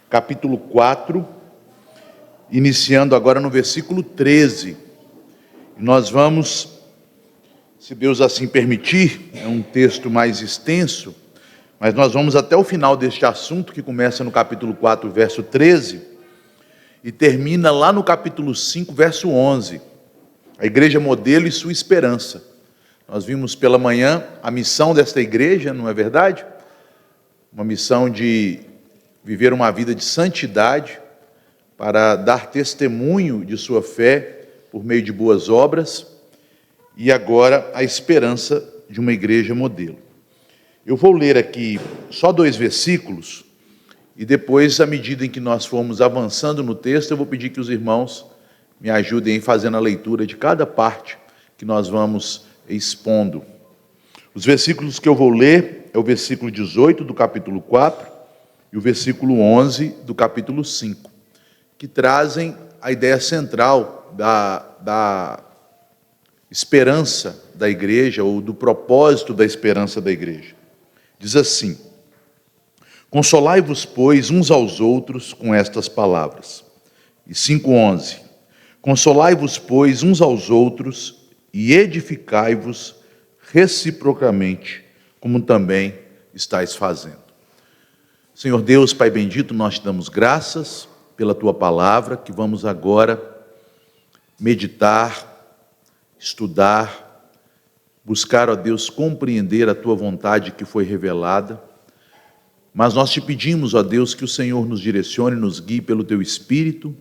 capítulo 4, iniciando agora no versículo 13. Nós vamos, se Deus assim permitir, é um texto mais extenso, mas nós vamos até o final deste assunto, que começa no capítulo 4, verso 13, e termina lá no capítulo 5, verso 11. A igreja modelo e sua esperança. Nós vimos pela manhã a missão desta igreja, não é verdade? Uma missão de viver uma vida de santidade, para dar testemunho de sua fé por meio de boas obras, e agora a esperança de uma igreja modelo. Eu vou ler aqui só 2 versículos, e depois, à medida em que nós formos avançando no texto, eu vou pedir que os irmãos me ajudem fazendo a leitura de cada parte que nós vamos expondo. Os versículos que eu vou ler é o versículo 18 do capítulo 4 e o versículo 11 do capítulo 5, que trazem a ideia central da esperança da igreja, ou do propósito da esperança da igreja. Diz assim: consolai-vos, pois, uns aos outros com estas palavras. E 5:11, consolai-vos, pois, uns aos outros e edificai-vos reciprocamente, como também estáis fazendo. Senhor Deus, Pai bendito, nós te damos graças pela tua palavra, que vamos agora meditar, estudar, buscar, ó Deus, compreender a tua vontade que foi revelada. Mas nós te pedimos, ó Deus, que o Senhor nos direcione, nos guie pelo teu Espírito,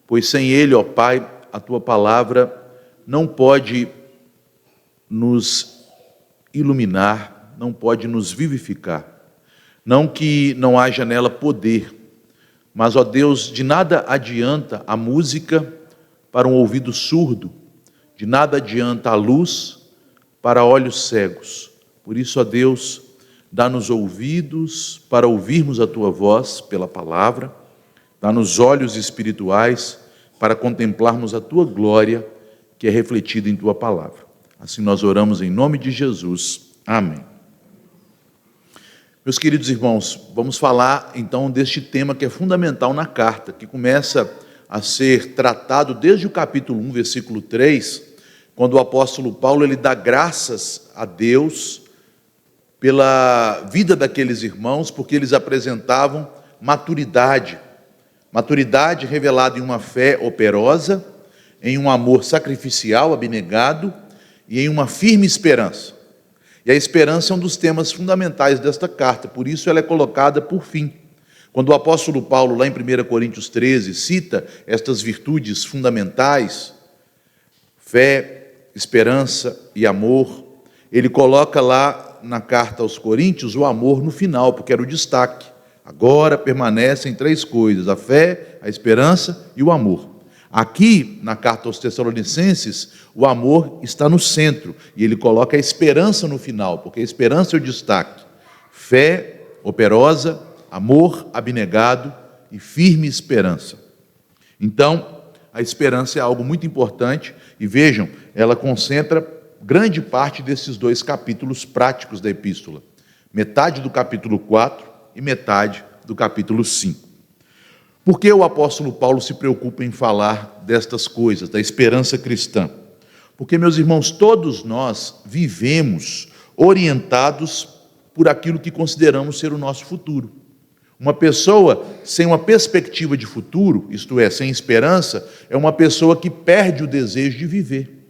pois sem ele, ó Pai, a tua palavra não pode nos iluminar, não pode nos vivificar. Não que não haja nela poder, mas, ó Deus, de nada adianta a música para um ouvido surdo, de nada adianta a luz para olhos cegos. Por isso, ó Deus, dá-nos ouvidos para ouvirmos a tua voz pela palavra, dá-nos olhos espirituais para contemplarmos a tua glória, que é refletida em tua palavra. Assim nós oramos em nome de Jesus. Amém. Meus queridos irmãos, vamos falar então deste tema que é fundamental na carta, que começa a ser tratado desde o capítulo 1, versículo 3, quando o apóstolo Paulo ele dá graças a Deus pela vida daqueles irmãos, porque eles apresentavam maturidade revelada em uma fé operosa, em um amor sacrificial, abnegado, e em uma firme esperança. E a esperança é um dos temas fundamentais desta carta, por isso ela é colocada por fim. Quando o apóstolo Paulo, lá em 1 Coríntios 13, cita estas virtudes fundamentais, fé, esperança e amor, ele coloca lá na carta aos Coríntios o amor no final, porque era o destaque. Agora permanecem 3 coisas: a fé, a esperança e o amor. Aqui, na carta aos Tessalonicenses, o amor está no centro, e ele coloca a esperança no final, porque a esperança é o destaque. Fé operosa, amor abnegado e firme esperança. Então, a esperança é algo muito importante, e vejam, ela concentra grande parte desses 2 capítulos práticos da epístola. Metade do capítulo 4 e metade do capítulo 5. Por que o apóstolo Paulo se preocupa em falar destas coisas, da esperança cristã? Porque, meus irmãos, todos nós vivemos orientados por aquilo que consideramos ser o nosso futuro. Uma pessoa sem uma perspectiva de futuro, isto é, sem esperança, é uma pessoa que perde o desejo de viver.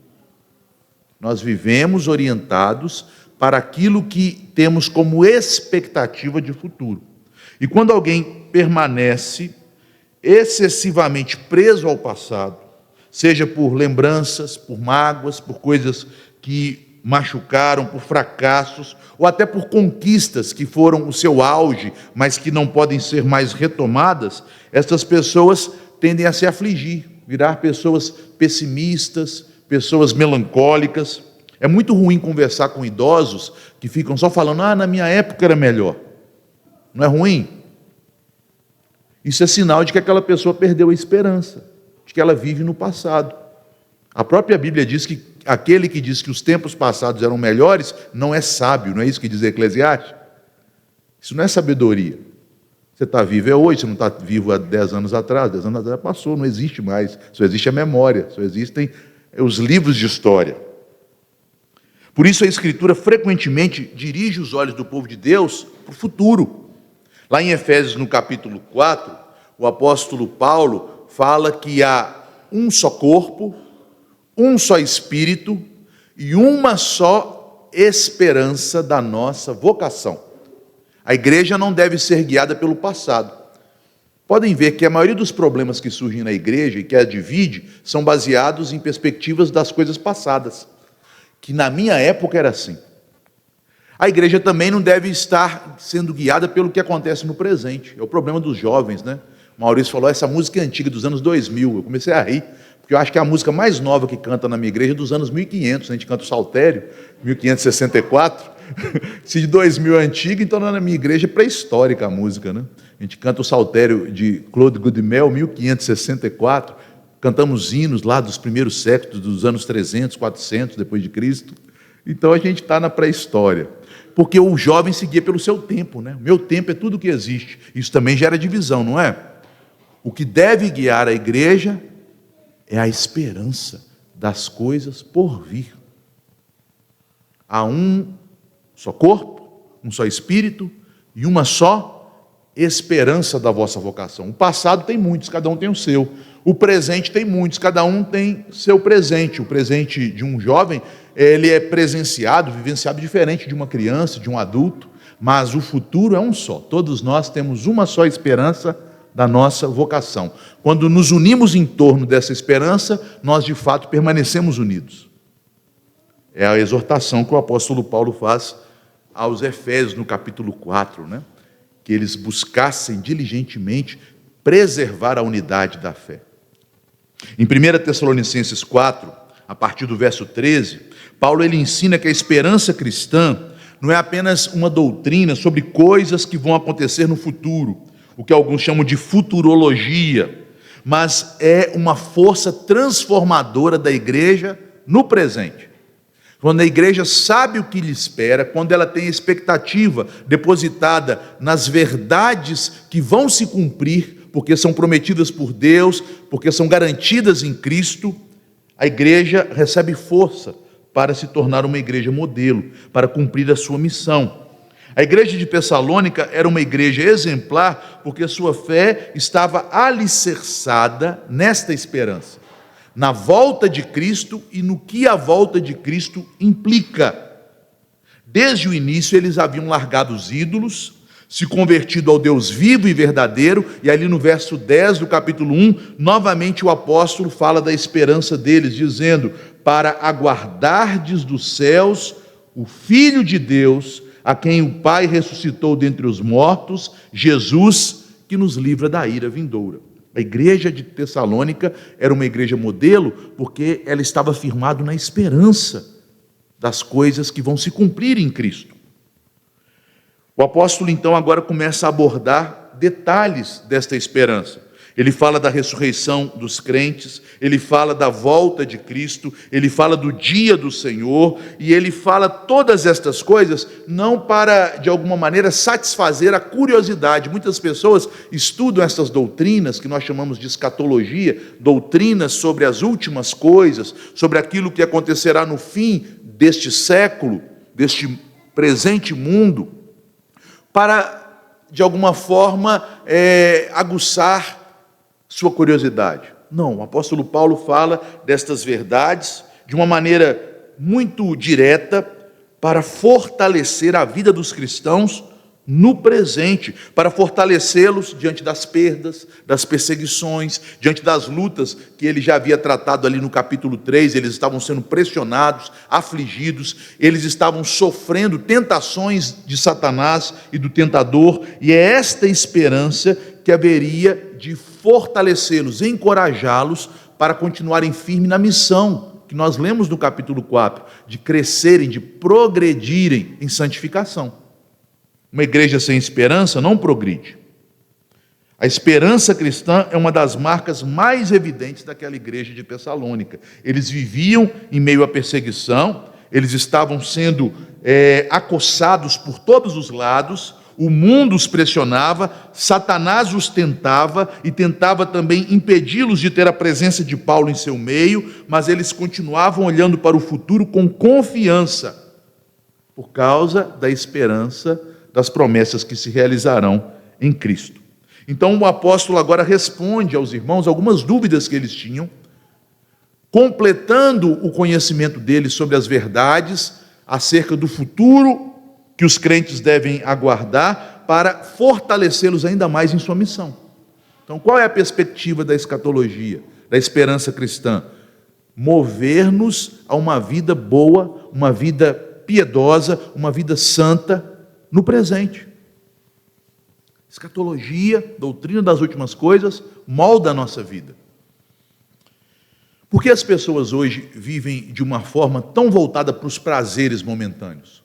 Nós vivemos orientados para aquilo que temos como expectativa de futuro. E quando alguém permanece excessivamente preso ao passado, seja por lembranças, por mágoas, por coisas que machucaram, por fracassos, ou até por conquistas que foram o seu auge, mas que não podem ser mais retomadas, essas pessoas tendem a se afligir, virar pessoas pessimistas, pessoas melancólicas. É muito ruim conversar com idosos que ficam só falando: na minha época era melhor. Não é ruim? Isso é sinal de que aquela pessoa perdeu a esperança, de que ela vive no passado. A própria Bíblia diz que aquele que diz que os tempos passados eram melhores não é sábio, não é isso que diz Eclesiastes? Isso não é sabedoria. Você está vivo é hoje, você não está vivo há 10 anos atrás. 10 anos atrás passou, não existe mais. Só existe a memória, só existem os livros de história. Por isso a Escritura frequentemente dirige os olhos do povo de Deus para o futuro. Lá em Efésios, no capítulo 4, o apóstolo Paulo fala que há um só corpo, um só espírito e uma só esperança da nossa vocação. A igreja não deve ser guiada pelo passado. Podem ver que a maioria dos problemas que surgem na igreja e que a divide são baseados em perspectivas das coisas passadas, que na minha época era assim. A igreja também não deve estar sendo guiada pelo que acontece no presente. É o problema dos jovens, né? O Maurício falou, essa música é antiga, dos anos 2000. Eu comecei a rir, porque eu acho que é a música mais nova que canta na minha igreja é dos anos 1500. A gente canta o Saltério, 1564. Se de 2000 é antiga, então na minha igreja é pré-histórica a música, né? A gente canta o Saltério de Claude Goudimel, 1564. Cantamos hinos lá dos primeiros séculos, dos anos 300, 400 depois de Cristo. Então a gente está na pré-história. Porque o jovem se guia pelo seu tempo, né? Meu tempo é tudo que existe. Isso também gera divisão, não é? O que deve guiar a igreja é a esperança das coisas por vir. Há um só corpo, um só espírito e uma só esperança da vossa vocação. O passado tem muitos, cada um tem o seu. O presente tem muitos, cada um tem seu presente. O presente de um jovem, ele é presenciado, vivenciado diferente de uma criança, de um adulto, mas o futuro é um só. Todos nós temos uma só esperança da nossa vocação. Quando nos unimos em torno dessa esperança, nós de fato permanecemos unidos. É a exortação que o apóstolo Paulo faz aos Efésios no capítulo 4, né? Que eles buscassem diligentemente preservar a unidade da fé. Em 1 Tessalonicenses 4, a partir do verso 13, Paulo ele ensina que a esperança cristã não é apenas uma doutrina sobre coisas que vão acontecer no futuro, o que alguns chamam de futurologia, mas é uma força transformadora da igreja no presente. Quando a igreja sabe o que lhe espera, quando ela tem expectativa depositada nas verdades que vão se cumprir, porque são prometidas por Deus, porque são garantidas em Cristo, a igreja recebe força para se tornar uma igreja modelo, para cumprir a sua missão. A igreja de Tessalônica era uma igreja exemplar, porque sua fé estava alicerçada nesta esperança, na volta de Cristo e no que a volta de Cristo implica. Desde o início eles haviam largado os ídolos, se convertido ao Deus vivo e verdadeiro, e ali no verso 10 do capítulo 1, novamente o apóstolo fala da esperança deles, dizendo, para aguardardes dos céus o Filho de Deus, a quem o Pai ressuscitou dentre os mortos, Jesus, que nos livra da ira vindoura. A igreja de Tessalônica era uma igreja modelo, porque ela estava firmada na esperança das coisas que vão se cumprir em Cristo. O apóstolo então agora começa a abordar detalhes desta esperança. Ele fala da ressurreição dos crentes, ele fala da volta de Cristo, ele fala do dia do Senhor, e ele fala todas estas coisas não para, de alguma maneira, satisfazer a curiosidade. Muitas pessoas estudam essas doutrinas, que nós chamamos de escatologia, doutrinas sobre as últimas coisas, sobre aquilo que acontecerá no fim deste século, deste presente mundo, para, de alguma forma, aguçar sua curiosidade. Não, o apóstolo Paulo fala destas verdades de uma maneira muito direta para fortalecer a vida dos cristãos no presente, para fortalecê-los diante das perdas, das perseguições, diante das lutas que ele já havia tratado ali no capítulo 3, eles estavam sendo pressionados, afligidos, eles estavam sofrendo tentações de Satanás e do tentador, e é esta esperança que haveria de fortalecê-los, encorajá-los para continuarem firmes na missão, que nós lemos no capítulo 4, de crescerem, de progredirem em santificação. Uma igreja sem esperança não progride. A esperança cristã é uma das marcas mais evidentes daquela igreja de Tessalônica. Eles viviam em meio à perseguição, eles estavam sendo acossados por todos os lados, O mundo os pressionava, Satanás os tentava e tentava também impedi-los de ter a presença de Paulo em seu meio, mas eles continuavam olhando para o futuro com confiança, por causa da esperança das promessas que se realizarão em Cristo. Então o apóstolo agora responde aos irmãos algumas dúvidas que eles tinham, completando o conhecimento deles sobre as verdades acerca do futuro que os crentes devem aguardar para fortalecê-los ainda mais em sua missão. Então, qual é a perspectiva da escatologia, da esperança cristã? Mover-nos a uma vida boa, uma vida piedosa, uma vida santa no presente. Escatologia, doutrina das últimas coisas, molda a nossa vida. Por que as pessoas hoje vivem de uma forma tão voltada para os prazeres momentâneos?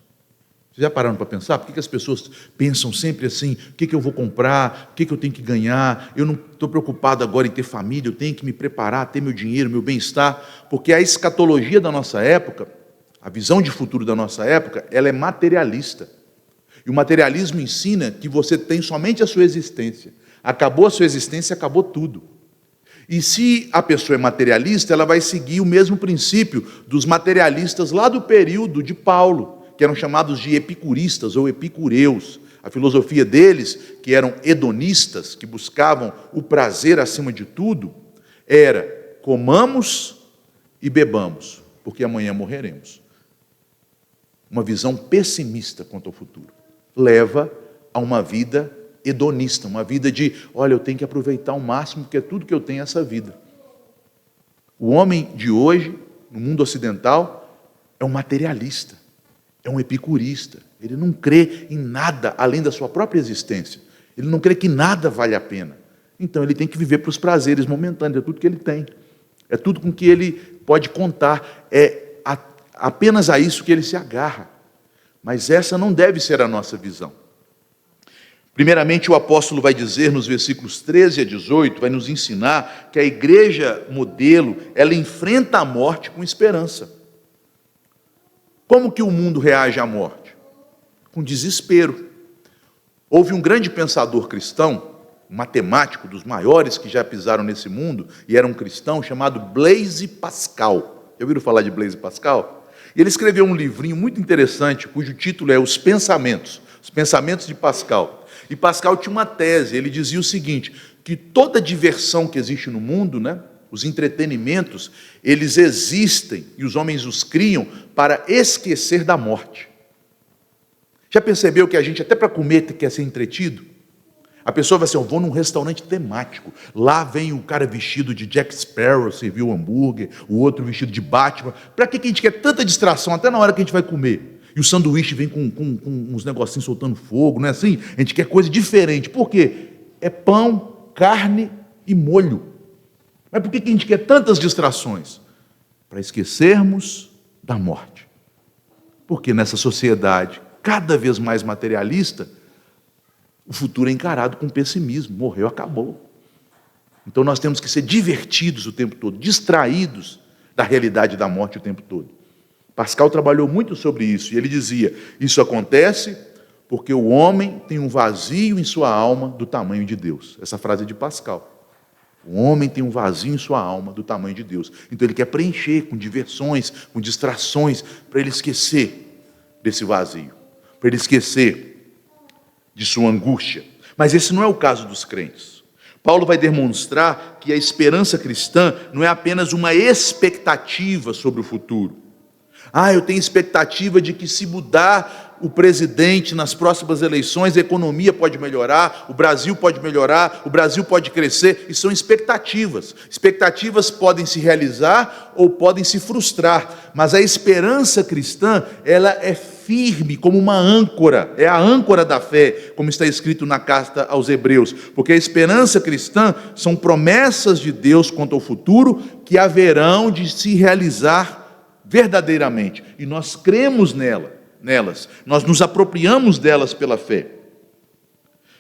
Vocês já pararam para pensar? Por que as pessoas pensam sempre assim, o que eu vou comprar, o que eu tenho que ganhar, eu não estou preocupado agora em ter família, eu tenho que me preparar, ter meu dinheiro, meu bem-estar, porque a escatologia da nossa época, a visão de futuro da nossa época, ela é materialista. E o materialismo ensina que você tem somente a sua existência. Acabou a sua existência, acabou tudo. E se a pessoa é materialista, ela vai seguir o mesmo princípio dos materialistas lá do período de Paulo, que eram chamados de epicuristas ou epicureus. A filosofia deles, que eram hedonistas, que buscavam o prazer acima de tudo, era: comamos e bebamos, porque amanhã morreremos. Uma visão pessimista quanto ao futuro leva a uma vida hedonista, uma vida de, olha, eu tenho que aproveitar ao máximo, porque é tudo que eu tenho essa vida. O homem de hoje, no mundo ocidental, é um materialista, é um epicurista. Ele não crê em nada além da sua própria existência. Ele não crê que nada vale a pena. Então ele tem que viver para os prazeres momentâneos, é tudo que ele tem. É tudo com que ele pode contar, apenas a isso que ele se agarra. Mas essa não deve ser a nossa visão. Primeiramente, o apóstolo vai dizer nos versículos 13 a 18, vai nos ensinar que a igreja modelo, ela enfrenta a morte com esperança. Como que o mundo reage à morte? Com desespero. Houve um grande pensador cristão, um matemático dos maiores que já pisaram nesse mundo, e era um cristão, chamado Blaise Pascal. Já ouviram falar de Blaise Pascal? E ele escreveu um livrinho muito interessante, cujo título é Os Pensamentos de Pascal. E Pascal tinha uma tese, ele dizia o seguinte, que toda diversão que existe no mundo, né, os entretenimentos, eles existem, e os homens os criam, para esquecer da morte. Já percebeu que a gente, até para comer, quer ser entretido? A pessoa vai assim, eu vou num restaurante temático, lá vem o cara vestido de Jack Sparrow, serviu o hambúrguer, o outro vestido de Batman. Para que a gente quer tanta distração, até na hora que a gente vai comer? E o sanduíche vem com uns negocinhos soltando fogo, não é assim? A gente quer coisa diferente. Por quê? É pão, carne e molho. Mas por que a gente quer tantas distrações? Para esquecermos da morte. Porque nessa sociedade cada vez mais materialista, o futuro é encarado com pessimismo. Morreu, acabou. Então nós temos que ser divertidos o tempo todo, distraídos da realidade da morte o tempo todo. Pascal trabalhou muito sobre isso, e ele dizia, isso acontece porque o homem tem um vazio em sua alma do tamanho de Deus. Essa frase é de Pascal. O homem tem um vazio em sua alma do tamanho de Deus. Então ele quer preencher com diversões, com distrações, para ele esquecer desse vazio, para ele esquecer de sua angústia. Mas esse não é o caso dos crentes. Paulo vai demonstrar que a esperança cristã não é apenas uma expectativa sobre o futuro. Eu tenho expectativa de que se mudar o presidente nas próximas eleições, a economia pode melhorar, o Brasil pode melhorar, o Brasil pode crescer. E são expectativas. Expectativas podem se realizar ou podem se frustrar. Mas a esperança cristã, ela é firme como uma âncora. É a âncora da fé, como está escrito na carta aos Hebreus. Porque a esperança cristã são promessas de Deus quanto ao futuro que haverão de se realizar verdadeiramente, e nós cremos nelas, nós nos apropriamos delas pela fé.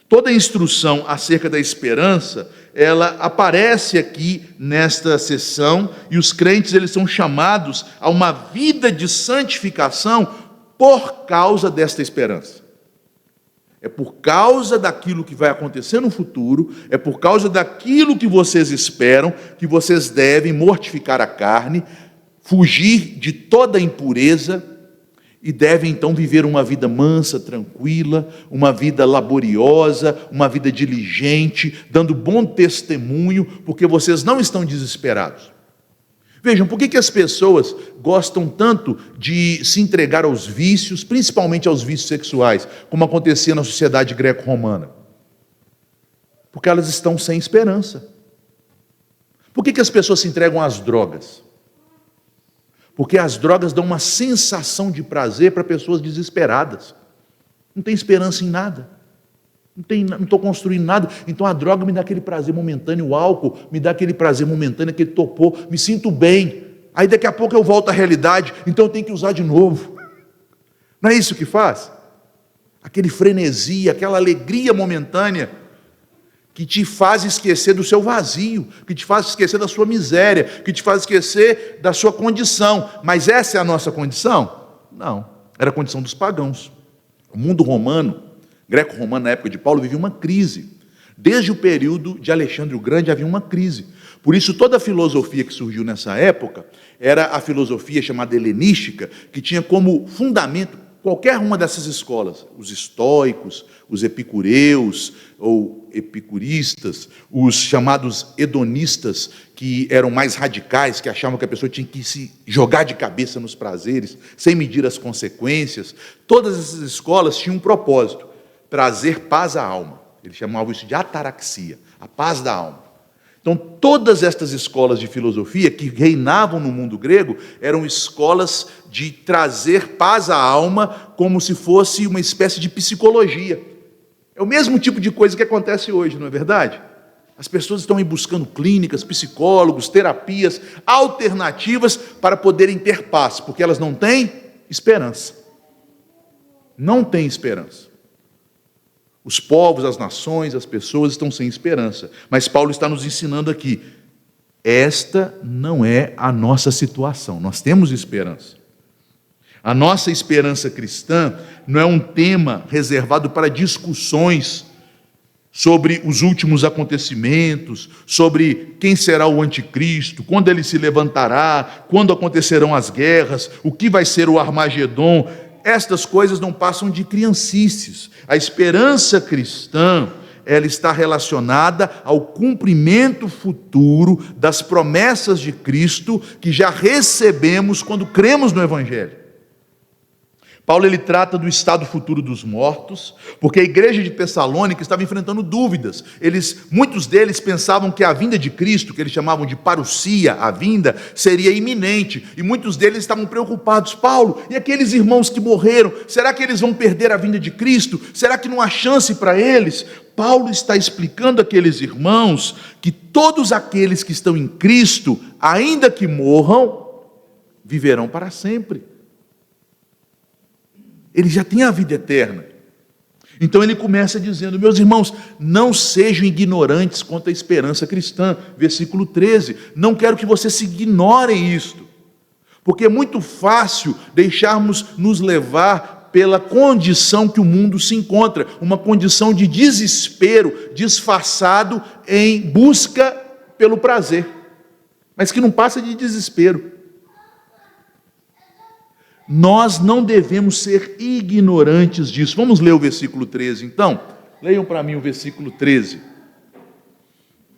Toda a instrução acerca da esperança, ela aparece aqui nesta sessão, e os crentes eles são chamados a uma vida de santificação por causa desta esperança. É por causa daquilo que vai acontecer no futuro, é por causa daquilo que vocês esperam, que vocês devem mortificar a carne, fugir de toda impureza e devem então viver uma vida mansa, tranquila, uma vida laboriosa, uma vida diligente, dando bom testemunho, porque vocês não estão desesperados. Vejam, por que as pessoas gostam tanto de se entregar aos vícios, principalmente aos vícios sexuais, como acontecia na sociedade greco-romana? Porque elas estão sem esperança. Por que as pessoas se entregam às drogas? Porque as drogas dão uma sensação de prazer para pessoas desesperadas. Não tem esperança em nada. Não estou construindo nada. Então a droga me dá aquele prazer momentâneo, o álcool me dá aquele prazer momentâneo, aquele topor, me sinto bem. Aí daqui a pouco eu volto à realidade, então eu tenho que usar de novo. Não é isso que faz? Aquele frenesi, aquela alegria momentânea, que te faz esquecer do seu vazio, que te faz esquecer da sua miséria, que te faz esquecer da sua condição. Mas essa é a nossa condição? Não, era a condição dos pagãos. O mundo romano, greco-romano na época de Paulo, vivia uma crise. Desde o período de Alexandre o Grande havia uma crise. Por isso toda a filosofia que surgiu nessa época era a filosofia chamada helenística, que tinha como fundamento qualquer uma dessas escolas, os estoicos, os epicureus ou epicuristas, os chamados hedonistas, que eram mais radicais, que achavam que a pessoa tinha que se jogar de cabeça nos prazeres, sem medir as consequências. Todas essas escolas tinham um propósito: trazer paz à alma. Eles chamavam isso de ataraxia, a paz da alma. Então, todas estas escolas de filosofia que reinavam no mundo grego eram escolas de trazer paz à alma, como se fosse uma espécie de psicologia. É o mesmo tipo de coisa que acontece hoje, não é verdade? As pessoas estão aí buscando clínicas, psicólogos, terapias alternativas para poderem ter paz, porque elas não têm esperança. Não têm esperança. Os povos, as nações, as pessoas estão sem esperança. Mas Paulo está nos ensinando aqui, esta não é a nossa situação. Nós temos esperança. A nossa esperança cristã não é um tema reservado para discussões sobre os últimos acontecimentos, sobre quem será o anticristo, quando ele se levantará, quando acontecerão as guerras, o que vai ser o Armagedon. Estas coisas não passam de criancices. A esperança cristã, ela está relacionada ao cumprimento futuro das promessas de Cristo que já recebemos quando cremos no Evangelho. Paulo ele trata do estado futuro dos mortos, porque a igreja de Tessalônica estava enfrentando dúvidas. Muitos deles pensavam que a vinda de Cristo, que eles chamavam de parousia, a vinda, seria iminente. E muitos deles estavam preocupados. Paulo, e aqueles irmãos que morreram, será que eles vão perder a vinda de Cristo? Será que não há chance para eles? Paulo está explicando àqueles irmãos que todos aqueles que estão em Cristo, ainda que morram, viverão para sempre. Ele já tem a vida eterna. Então ele começa dizendo, meus irmãos, não sejam ignorantes quanto à esperança cristã. Versículo 13, não quero que vocês se ignorem isto, porque é muito fácil deixarmos nos levar pela condição que o mundo se encontra, uma condição de desespero, disfarçado em busca pelo prazer, mas que não passa de desespero. Nós não devemos ser ignorantes disso. Vamos ler o versículo 13, então? Leiam para mim o versículo 13.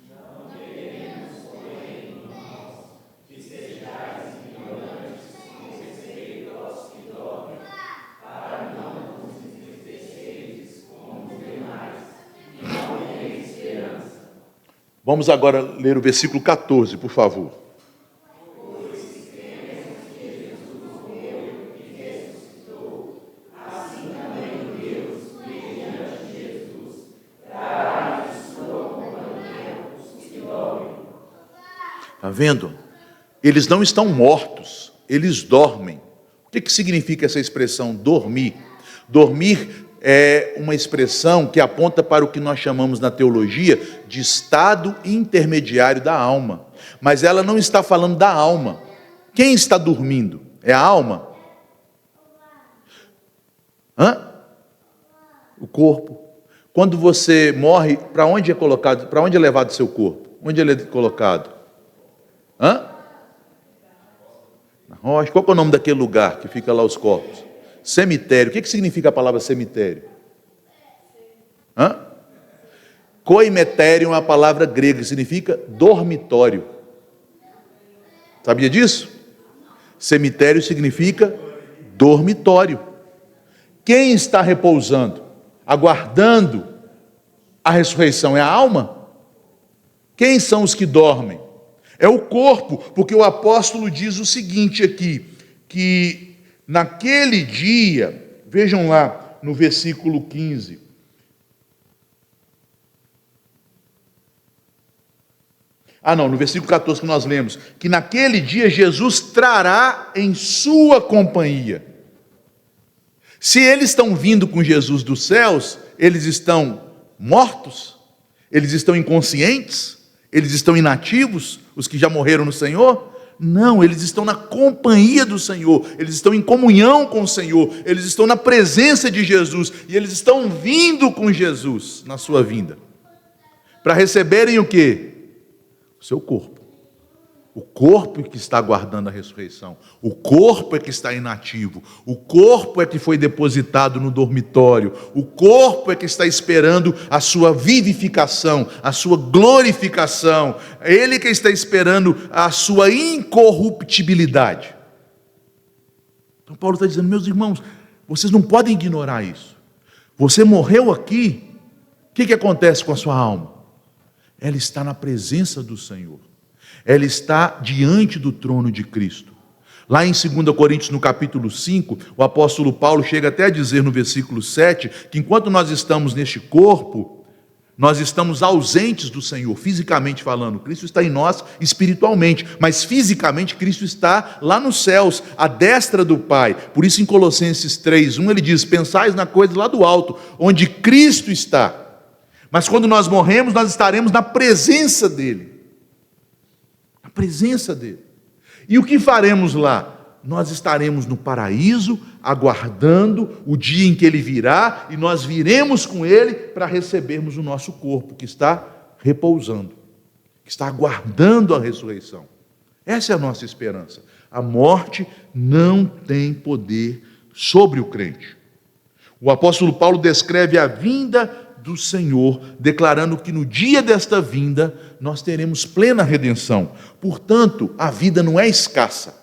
Não devemos, porém, irmãos, que sejais ignorantes com respeito aos que dormem, para não vos entristeceres como os demais, que não têm esperança. Vamos agora ler o versículo 14, por favor. Está vendo? Eles não estão mortos, eles dormem. O que significa essa expressão dormir? Dormir é uma expressão que aponta para o que nós chamamos na teologia de estado intermediário da alma. Mas ela não está falando da alma. Quem está dormindo? É a alma? O corpo. Quando você morre, para onde é colocado? Para onde é levado o seu corpo? Onde ele é colocado? Na rocha. Qual é o nome daquele lugar que fica lá os corpos? Cemitério. O que significa a palavra cemitério? Koimetério é uma palavra grega que significa dormitório. Sabia disso? Cemitério significa dormitório. Quem está repousando, aguardando a ressurreição? É a alma? Quem são os que dormem? É o corpo, porque o apóstolo diz o seguinte aqui, que naquele dia, vejam lá no versículo 15, no versículo 14 que nós lemos, que naquele dia Jesus trará em sua companhia. Se eles estão vindo com Jesus dos céus, eles estão mortos? Eles estão inconscientes? Eles estão inativos? Os que já morreram no Senhor? Não, eles estão na companhia do Senhor, eles estão em comunhão com o Senhor, eles estão na presença de Jesus, e eles estão vindo com Jesus na sua vinda, para receberem o quê? O seu corpo. O corpo é que está aguardando a ressurreição. O corpo é que está inativo. O corpo é que foi depositado no dormitório. O corpo é que está esperando a sua vivificação, a sua glorificação. É ele que está esperando a sua incorruptibilidade. Então Paulo está dizendo, meus irmãos, vocês não podem ignorar isso. Você morreu aqui, o que acontece com a sua alma? Ela está na presença do Senhor. Ela está diante do trono de Cristo. Lá em 2 Coríntios, no capítulo 5, o apóstolo Paulo chega até a dizer no versículo 7, que enquanto nós estamos neste corpo, nós estamos ausentes do Senhor, fisicamente falando. Cristo está em nós espiritualmente, mas fisicamente Cristo está lá nos céus, à destra do Pai. Por isso em Colossenses 3:1 ele diz, pensais na coisa lá do alto, onde Cristo está. Mas quando nós morremos, nós estaremos na presença dEle. Na presença dEle. E o que faremos lá? Nós estaremos no paraíso, aguardando o dia em que Ele virá, e nós viremos com Ele para recebermos o nosso corpo, que está repousando, que está aguardando a ressurreição. Essa é a nossa esperança. A morte não tem poder sobre o crente. O apóstolo Paulo descreve a vinda do Senhor, declarando que no dia desta vinda nós teremos plena redenção. Portanto, a vida não é escassa.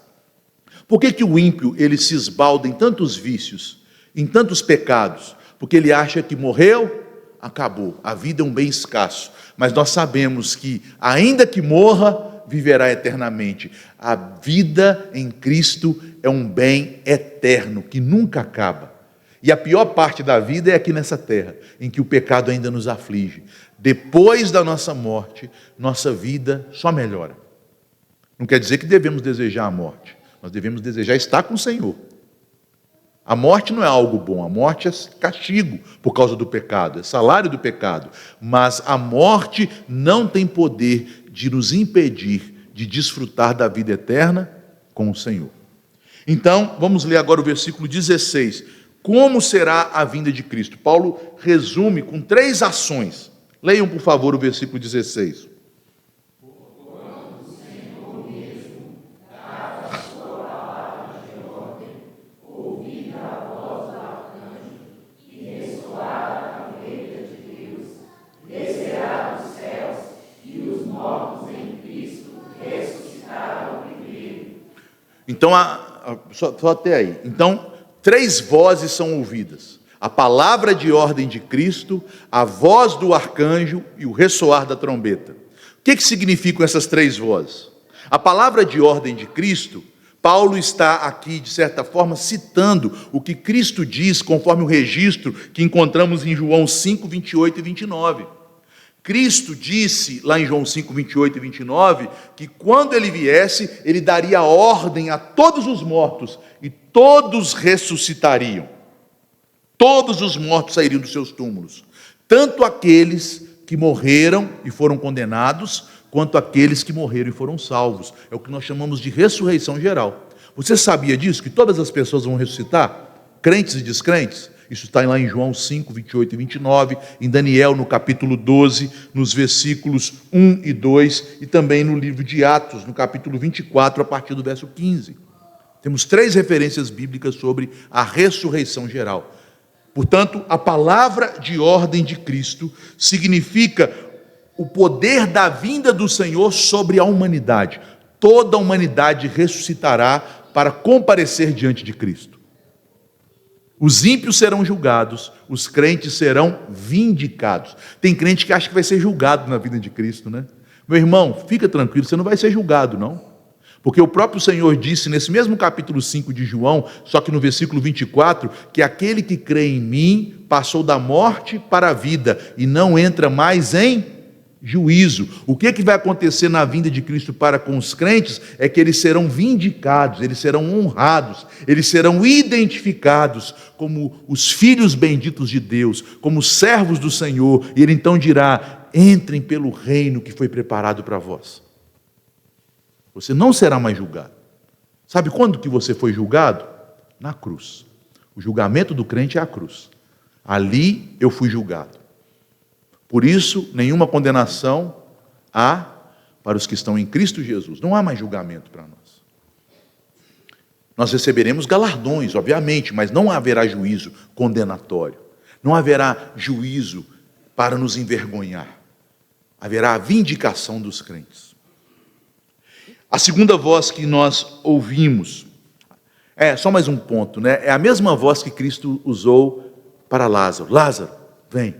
Por que o ímpio ele se esbalda em tantos vícios, em tantos pecados? Porque ele acha que morreu, acabou. A vida é um bem escasso. Mas nós sabemos que, ainda que morra, viverá eternamente. A vida em Cristo é um bem eterno, que nunca acaba. E a pior parte da vida é aqui nessa terra, em que o pecado ainda nos aflige. Depois da nossa morte, nossa vida só melhora. Não quer dizer que devemos desejar a morte. Nós devemos desejar estar com o Senhor. A morte não é algo bom. A morte é castigo por causa do pecado. É salário do pecado. Mas a morte não tem poder de nos impedir de desfrutar da vida eterna com o Senhor. Então, vamos ler agora o versículo 16. Como será a vinda de Cristo? Paulo resume com 3 ações. Leiam, por favor, o versículo 16. Então, só até aí. Então, 3 vozes são ouvidas: a palavra de ordem de Cristo, a voz do arcanjo e o ressoar da trombeta. O que significam essas 3 vozes? A palavra de ordem de Cristo, Paulo está aqui, de certa forma, citando o que Cristo diz, conforme o registro que encontramos em João 5, 28 e 29. Cristo disse, lá em João 5, 28 e 29, que quando Ele viesse, Ele daria ordem a todos os mortos, e todos ressuscitariam. Todos os mortos sairiam dos seus túmulos, tanto aqueles que morreram e foram condenados, quanto aqueles que morreram e foram salvos. É o que nós chamamos de ressurreição geral. Você sabia disso? Que todas as pessoas vão ressuscitar? Crentes e descrentes? Isso está lá em João 5, 28 e 29, em Daniel, no capítulo 12, nos versículos 1 e 2, e também no livro de Atos, no capítulo 24, a partir do verso 15. Temos 3 referências bíblicas sobre a ressurreição geral. Portanto, a palavra de ordem de Cristo significa o poder da vinda do Senhor sobre a humanidade. Toda a humanidade ressuscitará para comparecer diante de Cristo. Os ímpios serão julgados, os crentes serão vindicados. Tem crente que acha que vai ser julgado na vinda de Cristo, né? Meu irmão, fica tranquilo, você não vai ser julgado, não. Porque o próprio Senhor disse nesse mesmo capítulo 5 de João, só que no versículo 24, que aquele que crê em mim passou da morte para a vida e não entra mais em juízo. O que vai acontecer na vinda de Cristo para com os crentes é que eles serão vindicados, eles serão honrados, eles serão identificados como os filhos benditos de Deus, como servos do Senhor, e Ele então dirá: entrem pelo reino que foi preparado para vós. Você não será mais julgado. Sabe quando que você foi julgado? Na cruz. O julgamento do crente é a cruz. Ali eu fui julgado. Por isso, nenhuma condenação há para os que estão em Cristo Jesus. Não há mais julgamento para nós. Nós receberemos galardões, obviamente, mas não haverá juízo condenatório. Não haverá juízo para nos envergonhar. Haverá a vindicação dos crentes. A segunda voz que nós ouvimos, só mais um ponto, né? É a mesma voz que Cristo usou para Lázaro. Lázaro, vem.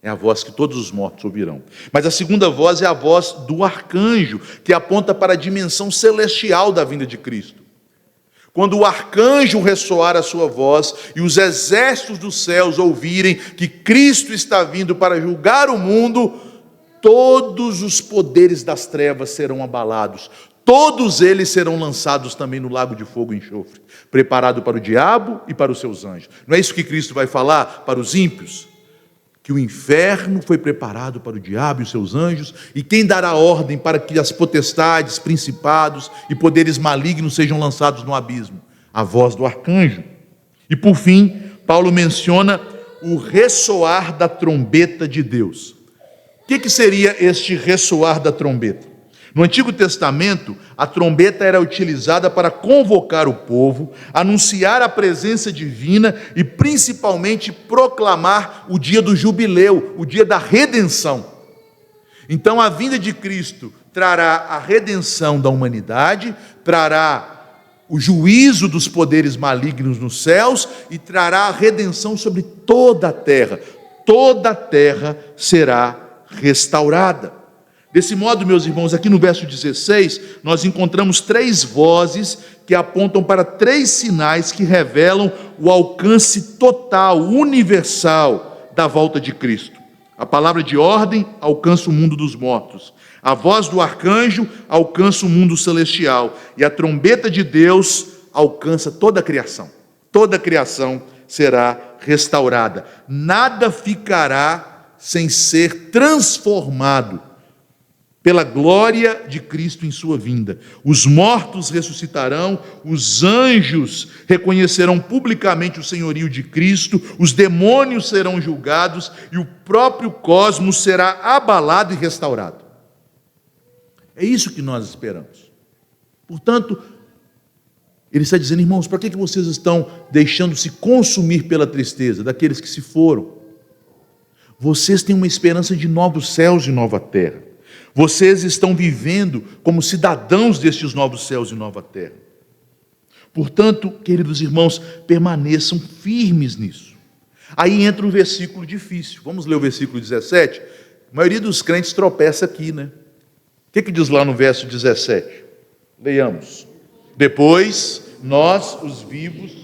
É a voz que todos os mortos ouvirão. Mas a segunda voz é a voz do arcanjo, que aponta para a dimensão celestial da vinda de Cristo. Quando o arcanjo ressoar a sua voz e os exércitos dos céus ouvirem que Cristo está vindo para julgar o mundo, todos os poderes das trevas serão abalados. Todos eles serão lançados também no lago de fogo e enxofre, preparado para o diabo e para os seus anjos. Não é isso que Cristo vai falar para os ímpios? Que o inferno foi preparado para o diabo e os seus anjos, e quem dará ordem para que as potestades, principados e poderes malignos sejam lançados no abismo? A voz do arcanjo. E por fim, Paulo menciona o ressoar da trombeta de Deus. O que seria este ressoar da trombeta? No Antigo Testamento, a trombeta era utilizada para convocar o povo, anunciar a presença divina e principalmente proclamar o dia do jubileu, o dia da redenção. Então a vinda de Cristo trará a redenção da humanidade, trará o juízo dos poderes malignos nos céus e trará a redenção sobre toda a terra. Toda a terra será restaurada. Desse modo, meus irmãos, aqui no verso 16, nós encontramos 3 vozes que apontam para 3 sinais que revelam o alcance total, universal da volta de Cristo. A palavra de ordem alcança o mundo dos mortos. A voz do arcanjo alcança o mundo celestial. E a trombeta de Deus alcança toda a criação. Toda a criação será restaurada. Nada ficará sem ser transformado pela glória de Cristo em sua vinda. Os mortos ressuscitarão, os anjos reconhecerão publicamente o senhorio de Cristo, os demônios serão julgados e o próprio cosmos será abalado e restaurado. É isso que nós esperamos. Portanto, ele está dizendo: irmãos, para que vocês estão deixando-se consumir pela tristeza daqueles que se foram? Vocês têm uma esperança de novos céus e nova terra. Vocês estão vivendo como cidadãos destes novos céus e nova terra. Portanto, queridos irmãos, permaneçam firmes nisso. Aí entra um versículo difícil. Vamos ler o versículo 17? A maioria dos crentes tropeça aqui, né? O que diz lá no verso 17? Leiamos. Depois, nós, os vivos,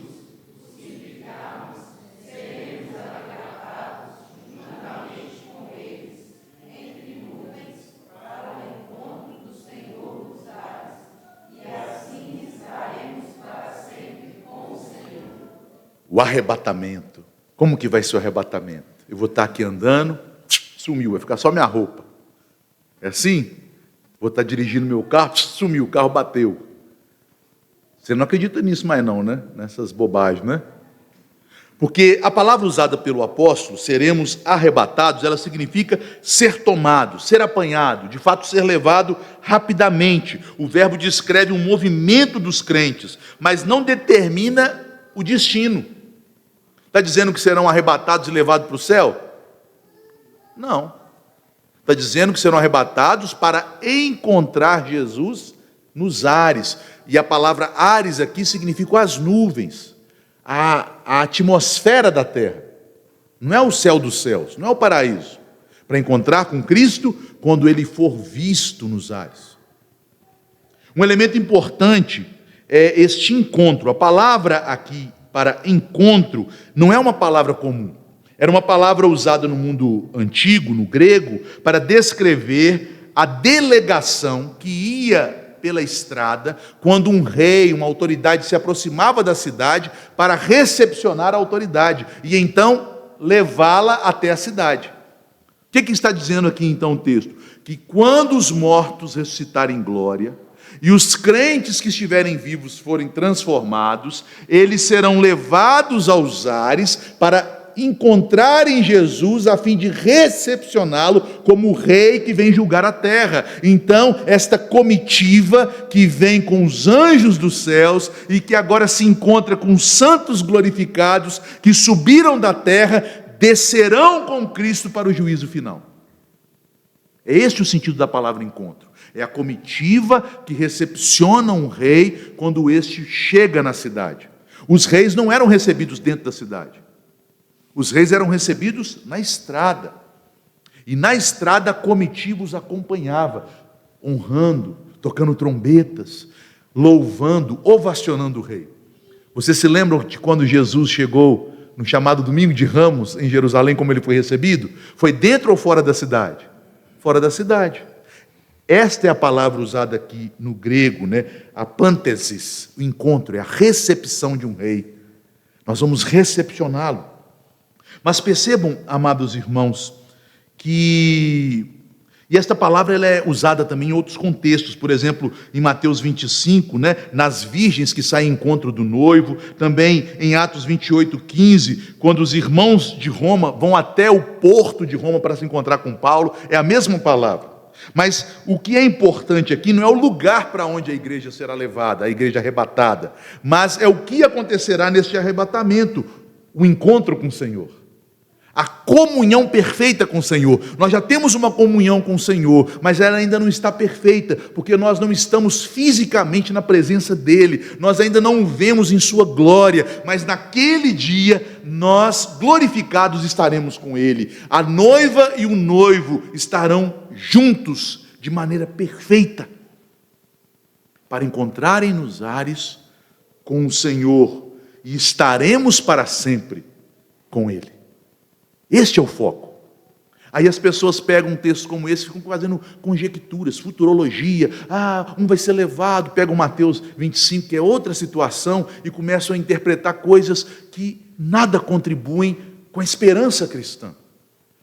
o arrebatamento. Como que vai ser o arrebatamento? Eu vou estar aqui andando, sumiu, vai ficar só minha roupa. É assim? Vou estar dirigindo meu carro, sumiu, o carro bateu. Você não acredita nisso mais não, né? Nessas bobagens, né? Porque a palavra usada pelo apóstolo, seremos arrebatados, ela significa ser tomado, ser apanhado, de fato ser levado rapidamente. O verbo descreve um movimento dos crentes, mas não determina o destino. Está dizendo que serão arrebatados e levados para o céu? Não. Está dizendo que serão arrebatados para encontrar Jesus nos ares. E a palavra ares aqui significa as nuvens. A atmosfera da terra, não é o céu dos céus, não é o paraíso, para encontrar com Cristo quando Ele for visto nos ares. Um elemento importante é este encontro. A palavra aqui para encontro não é uma palavra comum, era uma palavra usada no mundo antigo, no grego, para descrever a delegação que ia pela estrada, quando um rei, uma autoridade se aproximava da cidade para recepcionar a autoridade e então levá-la até a cidade. O que está dizendo aqui então o texto? Que quando os mortos ressuscitarem em glória e os crentes que estiverem vivos forem transformados, eles serão levados aos ares para encontrarem Jesus a fim de recepcioná-lo como o rei que vem julgar a terra. Então, esta comitiva que vem com os anjos dos céus e que agora se encontra com os santos glorificados que subiram da terra, descerão com Cristo para o juízo final. É este o sentido da palavra encontro. É a comitiva que recepciona um rei quando este chega na cidade. Os reis não eram recebidos dentro da cidade. Os reis eram recebidos na estrada. E na estrada a comitiva os acompanhava, honrando, tocando trombetas, louvando, ovacionando o rei. Vocês se lembram de quando Jesus chegou no chamado Domingo de Ramos em Jerusalém, como ele foi recebido? Foi dentro ou fora da cidade? Fora da cidade. Esta é a palavra usada aqui no grego, né? A pântesis, o encontro, é a recepção de um rei. Nós vamos recepcioná-lo. Mas percebam, amados irmãos, que esta palavra ela é usada também em outros contextos, por exemplo, em Mateus 25, né, nas virgens que saem em encontro do noivo, também em Atos 28:15, quando os irmãos de Roma vão até o porto de Roma para se encontrar com Paulo, é a mesma palavra. Mas o que é importante aqui não é o lugar para onde a igreja será levada, a igreja arrebatada, mas é o que acontecerá neste arrebatamento, o encontro com o Senhor. A comunhão perfeita com o Senhor. Nós já temos uma comunhão com o Senhor, mas ela ainda não está perfeita, porque nós não estamos fisicamente na presença dEle, nós ainda não o vemos em sua glória, mas naquele dia nós glorificados estaremos com Ele. A noiva e o noivo estarão juntos de maneira perfeita, para encontrarem nos ares com o Senhor, e estaremos para sempre com Ele. Este é o foco. Aí as pessoas pegam um texto como esse e ficam fazendo conjecturas, futurologia. Um vai ser levado, pegam Mateus 25, que é outra situação, e começam a interpretar coisas que nada contribuem com a esperança cristã.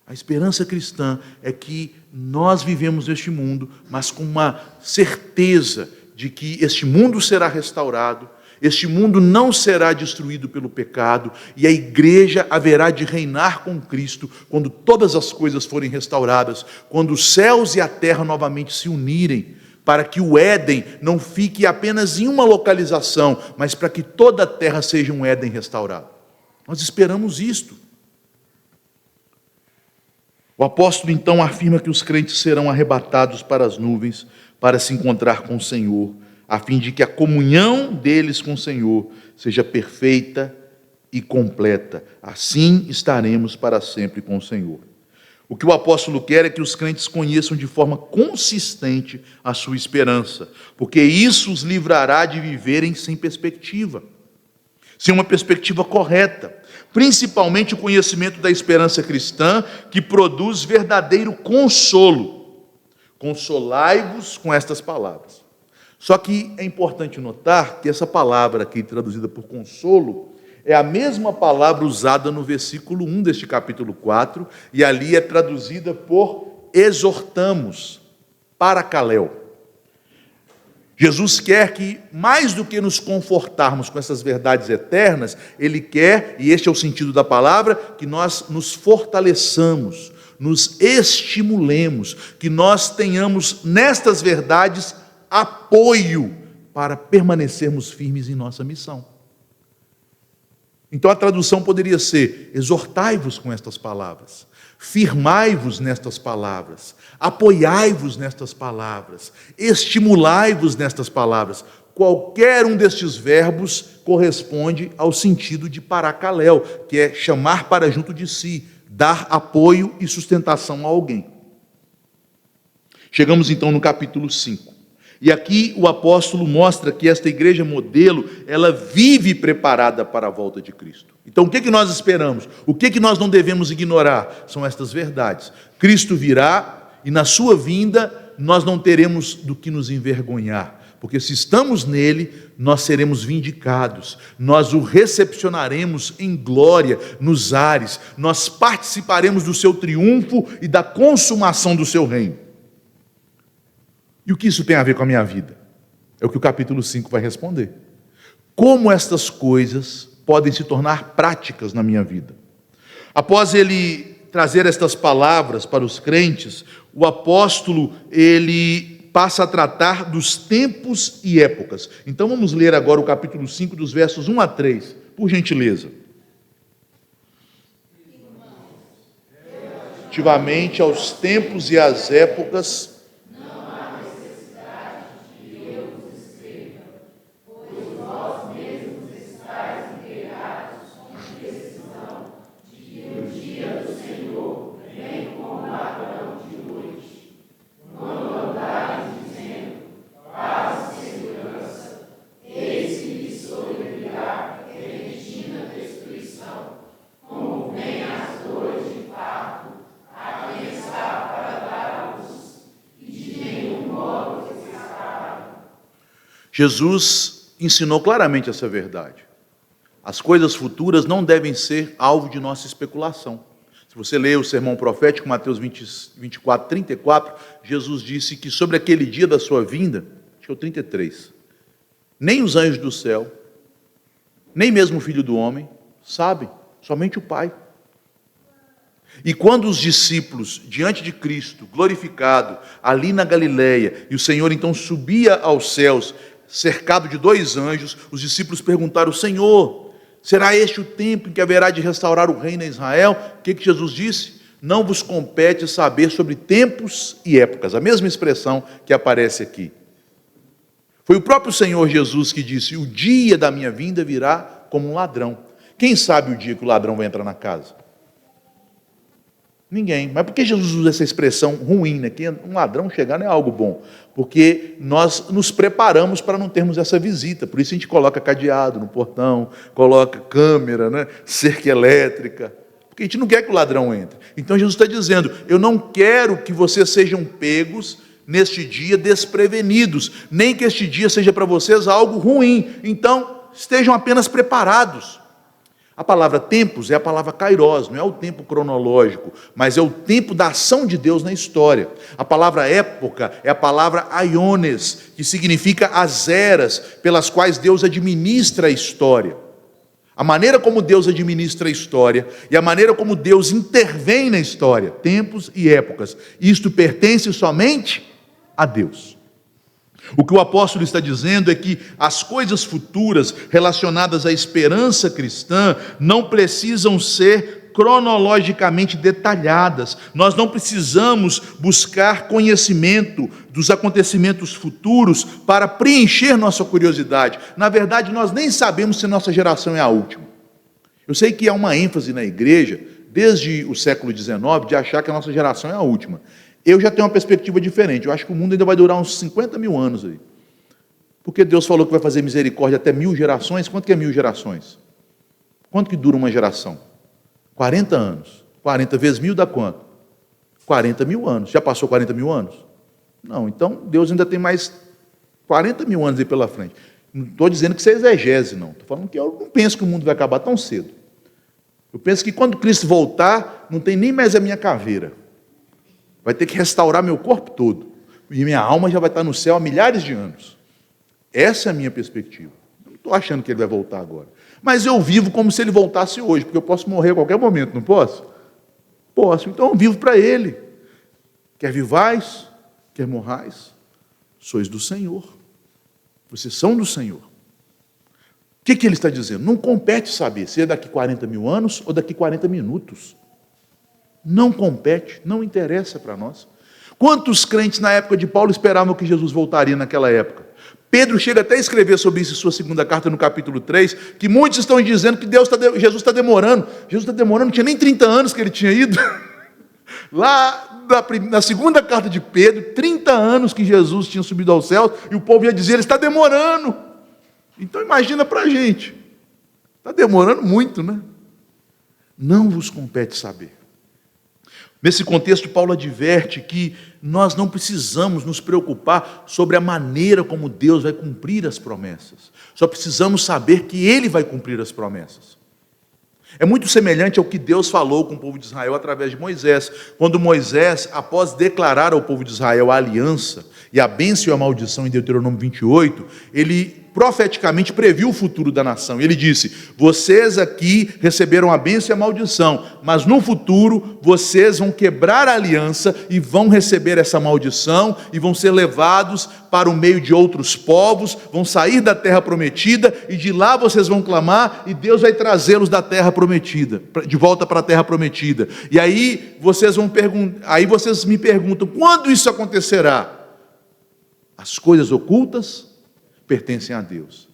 A esperança cristã é que nós vivemos neste mundo, mas com uma certeza de que este mundo será restaurado, este mundo não será destruído pelo pecado, e a igreja haverá de reinar com Cristo quando todas as coisas forem restauradas, quando os céus e a terra novamente se unirem, para que o Éden não fique apenas em uma localização, mas para que toda a terra seja um Éden restaurado. Nós esperamos isto. O apóstolo então afirma que os crentes serão arrebatados para as nuvens para se encontrar com o Senhor, a fim de que a comunhão deles com o Senhor seja perfeita e completa. Assim estaremos para sempre com o Senhor. O que o apóstolo quer é que os crentes conheçam de forma consistente a sua esperança, porque isso os livrará de viverem sem perspectiva, sem uma perspectiva correta, principalmente o conhecimento da esperança cristã, que produz verdadeiro consolo. Consolai-vos com estas palavras. Só que é importante notar que essa palavra aqui, traduzida por consolo, é a mesma palavra usada no versículo 1 deste capítulo 4, e ali é traduzida por exortamos, paracaléu. Jesus quer que, mais do que nos confortarmos com essas verdades eternas, Ele quer, e este é o sentido da palavra, que nós nos fortaleçamos, nos estimulemos, que nós tenhamos nestas verdades apoio para permanecermos firmes em nossa missão. Então a tradução poderia ser: exortai-vos com estas palavras, firmai-vos nestas palavras, apoiai-vos nestas palavras, estimulai-vos nestas palavras. Qualquer um destes verbos corresponde ao sentido de paracaléu, que é chamar para junto de si, dar apoio e sustentação a alguém. Chegamos então no capítulo 5. E aqui o apóstolo mostra que esta igreja modelo, ela vive preparada para a volta de Cristo. Então o que nós esperamos? O que nós não devemos ignorar? São estas verdades. Cristo virá e na sua vinda nós não teremos do que nos envergonhar. Porque se estamos nele, nós seremos vindicados, nós o recepcionaremos em glória, nos ares, nós participaremos do seu triunfo e da consumação do seu reino. E o que isso tem a ver com a minha vida? É o que o capítulo 5 vai responder. Como estas coisas podem se tornar práticas na minha vida? Após ele trazer estas palavras para os crentes, o apóstolo, ele passa a tratar dos tempos e épocas. Então vamos ler agora o capítulo 5, dos versos 1 a 3, por gentileza. Relativamente aos tempos e às épocas, Jesus ensinou claramente essa verdade. As coisas futuras não devem ser alvo de nossa especulação. Se você ler o sermão profético, Mateus 24, 34, Jesus disse que sobre aquele dia da sua vinda, acho que é o 33, nem os anjos do céu, nem mesmo o Filho do Homem, sabem, somente o Pai. E quando os discípulos, diante de Cristo, glorificado, ali na Galileia, e o Senhor então subia aos céus, cercado de 2 anjos, os discípulos perguntaram: Senhor, será este o tempo em que haverá de restaurar o reino a Israel? O que Jesus disse? Não vos compete saber sobre tempos e épocas. A mesma expressão que aparece aqui. Foi o próprio Senhor Jesus que disse: o dia da minha vinda virá como um ladrão. Quem sabe o dia que o ladrão vai entrar na casa? Ninguém. Mas por que Jesus usa essa expressão ruim, né? Que um ladrão chegar não é algo bom. Porque nós nos preparamos para não termos essa visita. Por isso a gente coloca cadeado no portão, coloca câmera, né? Cerca elétrica. Porque a gente não quer que o ladrão entre. Então Jesus está dizendo: eu não quero que vocês sejam pegos neste dia desprevenidos, nem que este dia seja para vocês algo ruim. Então estejam apenas preparados. A palavra tempos é a palavra kairos, não é o tempo cronológico, mas é o tempo da ação de Deus na história. A palavra época é a palavra aiones, que significa as eras pelas quais Deus administra a história. A maneira como Deus administra a história e a maneira como Deus intervém na história, tempos e épocas, isto pertence somente a Deus. O que o apóstolo está dizendo é que as coisas futuras relacionadas à esperança cristã não precisam ser cronologicamente detalhadas. Nós não precisamos buscar conhecimento dos acontecimentos futuros para preencher nossa curiosidade. Na verdade, nós nem sabemos se nossa geração é a última. Eu sei que há uma ênfase na igreja, desde o século XIX, de achar que a nossa geração é a última. Eu já tenho uma perspectiva diferente. Eu acho que o mundo ainda vai durar uns 50 mil anos aí. Porque Deus falou que vai fazer misericórdia até 1000 gerações. Quanto que é 1000 gerações? Quanto que dura uma geração? 40 anos. 40 vezes 1000 dá quanto? 40 mil anos. Já passou 40 mil anos? Não, então Deus ainda tem mais 40 mil anos aí pela frente. Não estou dizendo que isso é exegese, não. Estou falando que eu não penso que o mundo vai acabar tão cedo. Eu penso que quando Cristo voltar, não tem nem mais a minha caveira. Vai ter que restaurar meu corpo todo. E minha alma já vai estar no céu há milhares de anos. Essa é a minha perspectiva. Eu não estou achando que ele vai voltar agora. Mas eu vivo como se ele voltasse hoje, porque eu posso morrer a qualquer momento, não posso? Posso, então eu vivo para ele. Quer vivais, quer morrais, sois do Senhor. Vocês são do Senhor. O que ele está dizendo? Não compete saber se é daqui 40 mil anos ou daqui 40 minutos. Não compete, não interessa para nós. Quantos crentes na época de Paulo esperavam que Jesus voltaria naquela época? Pedro chega até a escrever sobre isso em sua segunda carta, no capítulo 3, que muitos estão dizendo que Jesus está demorando. Jesus está demorando, não tinha nem 30 anos que ele tinha ido. Lá na segunda carta de Pedro, 30 anos que Jesus tinha subido aos céus, e o povo ia dizer, ele está demorando. Então imagina para a gente. Está demorando muito, né? Não vos compete saber. Nesse contexto, Paulo adverte que nós não precisamos nos preocupar sobre a maneira como Deus vai cumprir as promessas. Só precisamos saber que Ele vai cumprir as promessas. É muito semelhante ao que Deus falou com o povo de Israel através de Moisés. Quando Moisés, após declarar ao povo de Israel a aliança e a bênção e a maldição em Deuteronômio 28, ele profeticamente previu o futuro da nação. Ele disse, vocês aqui receberam a bênção e a maldição, mas no futuro vocês vão quebrar a aliança e vão receber essa maldição e vão ser levados para o meio de outros povos, vão sair da terra prometida e de lá vocês vão clamar e Deus vai trazê-los da terra prometida, de volta para a terra prometida. E aí vocês me perguntam, quando isso acontecerá? As coisas ocultas pertencem a Deus.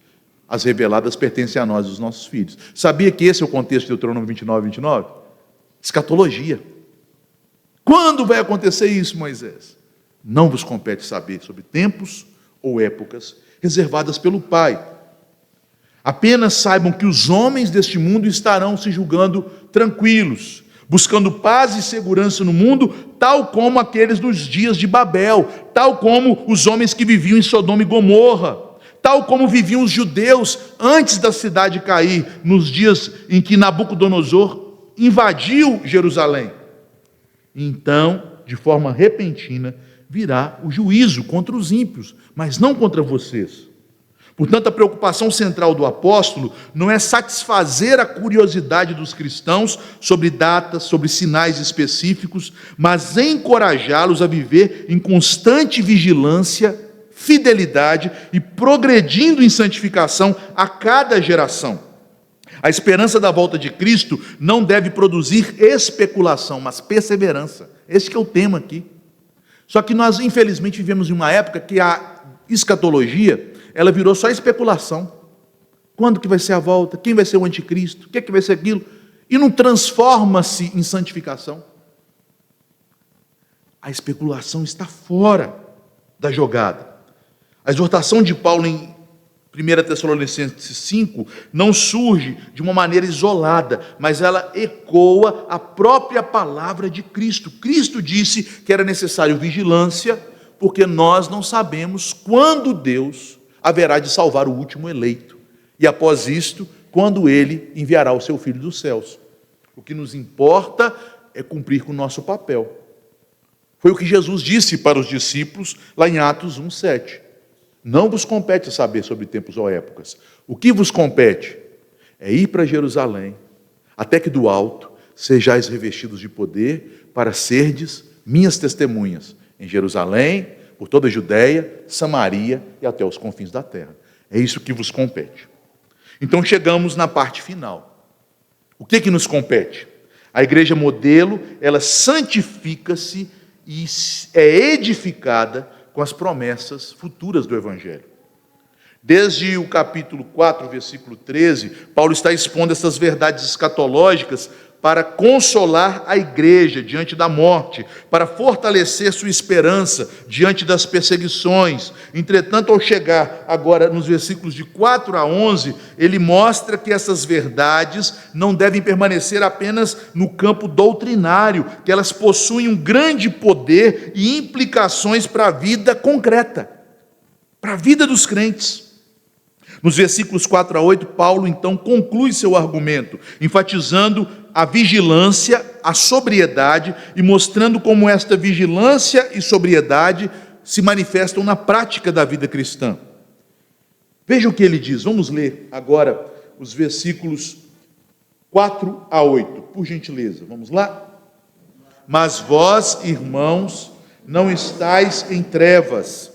As reveladas pertencem a nós, os nossos filhos. Sabia que esse é o contexto de Deuteronômio 29. Escatologia. Quando vai acontecer isso, Moisés? Não vos compete saber sobre tempos ou épocas reservadas pelo Pai. Apenas saibam que os homens deste mundo estarão se julgando tranquilos, buscando paz e segurança no mundo, tal como aqueles dos dias de Babel, tal como os homens que viviam em Sodoma e Gomorra, tal como viviam os judeus antes da cidade cair, nos dias em que Nabucodonosor invadiu Jerusalém. Então, de forma repentina, virá o juízo contra os ímpios, mas não contra vocês. Portanto, a preocupação central do apóstolo não é satisfazer a curiosidade dos cristãos sobre datas, sobre sinais específicos, mas encorajá-los a viver em constante vigilância, fidelidade e progredindo em santificação a cada geração. A esperança da volta de Cristo não deve produzir especulação, mas perseverança. Esse que é o tema aqui. Só que nós, infelizmente, vivemos em uma época que a escatologia, ela virou só especulação. Quando que vai ser a volta? Quem vai ser o anticristo? O que é que vai ser aquilo? E não transforma-se em santificação. A especulação está fora da jogada. A exortação de Paulo em 1 Tessalonicenses 5 não surge de uma maneira isolada, mas ela ecoa a própria palavra de Cristo. Cristo disse que era necessário vigilância, porque nós não sabemos quando Deus haverá de salvar o último eleito. E após isto, quando Ele enviará o seu Filho dos céus. O que nos importa é cumprir com o nosso papel. Foi o que Jesus disse para os discípulos lá em Atos 1:7. Não vos compete saber sobre tempos ou épocas. O que vos compete é ir para Jerusalém, até que do alto sejais revestidos de poder para serdes minhas testemunhas em Jerusalém, por toda a Judéia, Samaria e até os confins da terra. É isso que vos compete. Então chegamos na parte final. O que nos compete? A igreja modelo, ela santifica-se e é edificada com as promessas futuras do Evangelho. Desde o capítulo 4, versículo 13, Paulo está expondo essas verdades escatológicas para consolar a igreja diante da morte, para fortalecer sua esperança diante das perseguições. Entretanto, ao chegar agora nos versículos de 4 a 11, ele mostra que essas verdades não devem permanecer apenas no campo doutrinário, que elas possuem um grande poder e implicações para a vida concreta, para a vida dos crentes. Nos versículos 4 a 8, Paulo então conclui seu argumento, enfatizando a vigilância, a sobriedade e mostrando como esta vigilância e sobriedade se manifestam na prática da vida cristã. Veja o que ele diz. Vamos ler agora os versículos 4 a 8, por gentileza. Vamos lá? Mas vós, irmãos, não estáis em trevas,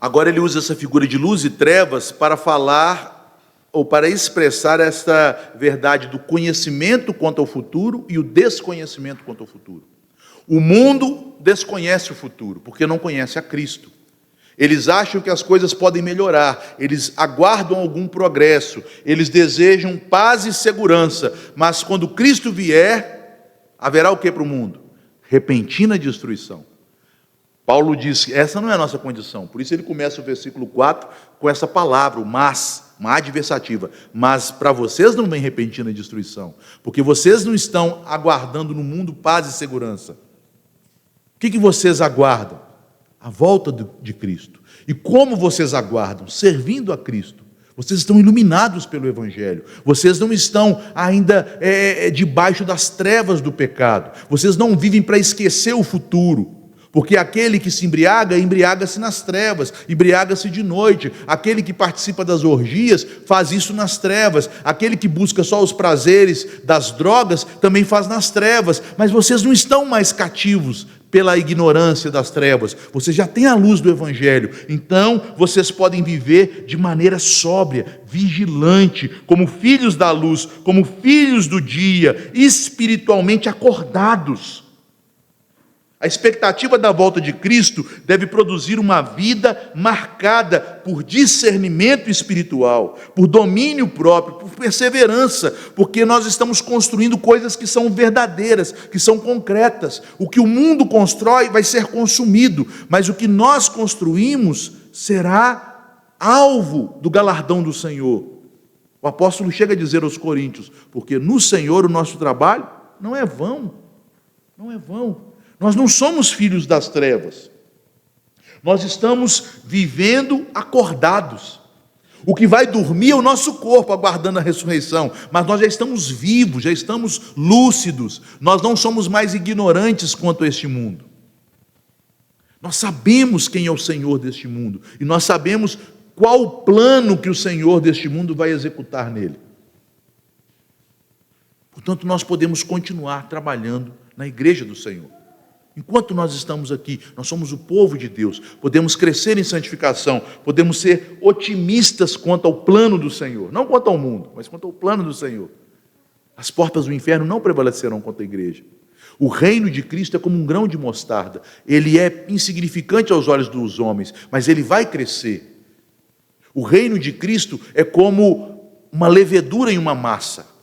Agora ele usa essa figura de luz e trevas para falar ou para expressar essa verdade do conhecimento quanto ao futuro e o desconhecimento quanto ao futuro. O mundo desconhece o futuro, porque não conhece a Cristo. Eles acham que as coisas podem melhorar, eles aguardam algum progresso, eles desejam paz e segurança, mas quando Cristo vier, haverá o que para o mundo? Repentina destruição. Paulo diz que essa não é a nossa condição, por isso ele começa o versículo 4 com essa palavra, o mas, uma adversativa. Mas para vocês não vem repentina destruição, porque vocês não estão aguardando no mundo paz e segurança. O que vocês aguardam? A volta de Cristo. E como vocês aguardam? Servindo a Cristo. Vocês estão iluminados pelo Evangelho. Vocês não estão ainda debaixo das trevas do pecado. Vocês não vivem para esquecer o futuro. Porque aquele que se embriaga, embriaga-se nas trevas, embriaga-se de noite. Aquele que participa das orgias, faz isso nas trevas. Aquele que busca só os prazeres das drogas, também faz nas trevas. Mas vocês não estão mais cativos pela ignorância das trevas. Vocês já têm a luz do Evangelho. Então, vocês podem viver de maneira sóbria, vigilante, como filhos da luz, como filhos do dia, espiritualmente acordados. A expectativa da volta de Cristo deve produzir uma vida marcada por discernimento espiritual, por domínio próprio, por perseverança, porque nós estamos construindo coisas que são verdadeiras, que são concretas. O que o mundo constrói vai ser consumido, mas o que nós construímos será alvo do galardão do Senhor. O apóstolo chega a dizer aos Coríntios, porque no Senhor o nosso trabalho não é vão, não é vão. Nós não somos filhos das trevas. Nós estamos vivendo acordados. O que vai dormir é o nosso corpo, aguardando a ressurreição. Mas nós já estamos vivos, já estamos lúcidos. Nós não somos mais ignorantes quanto a este mundo. Nós sabemos quem é o Senhor deste mundo. E nós sabemos qual o plano que o Senhor deste mundo vai executar nele. Portanto, nós podemos continuar trabalhando na igreja do Senhor. Enquanto nós estamos aqui, nós somos o povo de Deus, podemos crescer em santificação, podemos ser otimistas quanto ao plano do Senhor, não quanto ao mundo, mas quanto ao plano do Senhor. As portas do inferno não prevalecerão contra a igreja. O reino de Cristo é como um grão de mostarda, ele é insignificante aos olhos dos homens, mas ele vai crescer. O reino de Cristo é como uma levedura em uma massa,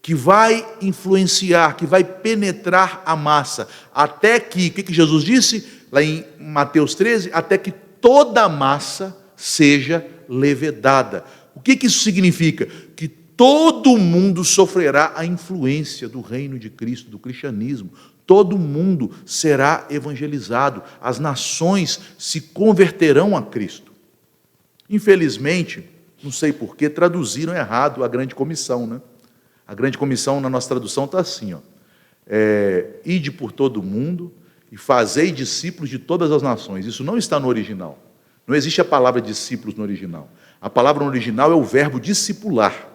que vai influenciar, que vai penetrar a massa, até que, o que Jesus disse lá em Mateus 13? Até que toda a massa seja levedada. O que isso significa? Que todo mundo sofrerá a influência do reino de Cristo, do cristianismo. Todo mundo será evangelizado, as nações se converterão a Cristo. Infelizmente, não sei porquê, traduziram errado a grande comissão, né? A grande comissão, na nossa tradução, está assim, ó. Ide por todo o mundo e fazei discípulos de todas as nações. Isso não está no original. Não existe a palavra discípulos no original. A palavra no original é o verbo discipular.